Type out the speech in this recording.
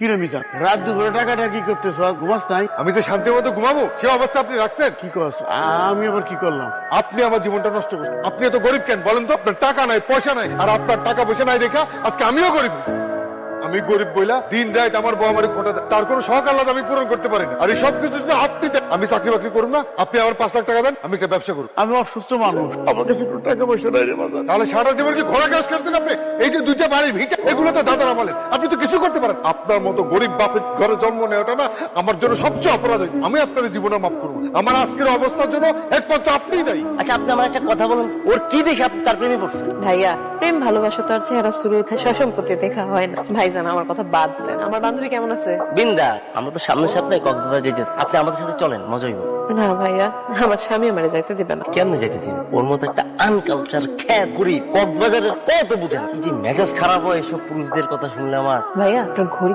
কিরে মিজান, রাত দুপুরে টাকাটা কি করতেছ? ঘুমাস নাই? আমি যে শান্তির মতো ঘুমাবো সে অবস্থা আপনি রাখছেন। কি করছ? আমি আবার কি করলাম? আপনি আমার জীবনটা নষ্ট করছেন। আপনি এত গরিব কেন বলেন তো? আপনার টাকা নাই, পয়সা নাই, আর আপনার টাকা পয়সা নাই দেখা আজকে আমিও গরিব হয়েছি। আমি গরিব বইলা দিন রাত আমার বউ আমার খোটা দেয়, তার কোনো শখ আল্লাহ আমি পূরণ করতে পারি না। আর এই সব কিছু যদি আপনি দেন, আমি চাকরি বাকরি করুন না, আপনি আমার 5 লাখ টাকা দেন, আমি একটা ব্যবসা করুন। আমি অসুস্থ মানুষ, আমার কাছে কোনো টাকা পয়সা নাই রে বাজার। তাহলে সারা জীবন কি ঘোড়া কাজ করছেন আপনি? এই যে 2টা বাড়ির ভিটা, এগুলো তো দাদারা বলেন, আপনি তো কিছু করতে পারেন। আপনার মতো গরিব বাপের ঘরে জন্ম নেওয়াটা না আমার জন্য সবচেয়ে অপরাধ হয়েছে। আমি আপনার জীবনে মাফ করবো। আমার আজকের অবস্থার জন্য একমাত্র আপনিই দায়ী। আচ্ছা, আপনি আমার একটা কথা বলেন, ওর কি দেখে আপনি তার প্রেমে পড়ছেন? ভাইয়া, প্রেম ভালোবাসা তো আর চেহারা শুরু সসম্পত্তি দেখা হয় না। ভাইজান আমার কথা বাদ দেন। আমার বান্ধবী কেমন আছে? বিন্দা, আমরা তো সামনের সপ্তাহে কক্সবাজার যেতে, আপনি আমাদের সাথে চলেন, মজা হইব। না ভাইয়া, আমার স্বামী আমারে যাইতে দিবে না। কেমনে যেতে দিন? ওর মতো একটা আনকালচার খেয়া করি কক্সবাজারের কত বুঝেন, কি যে মেজাজ খারাপ হয় এসব পুরুষদের কথা শুনলে আমার। ভাইয়া, আপনার ঘড়ি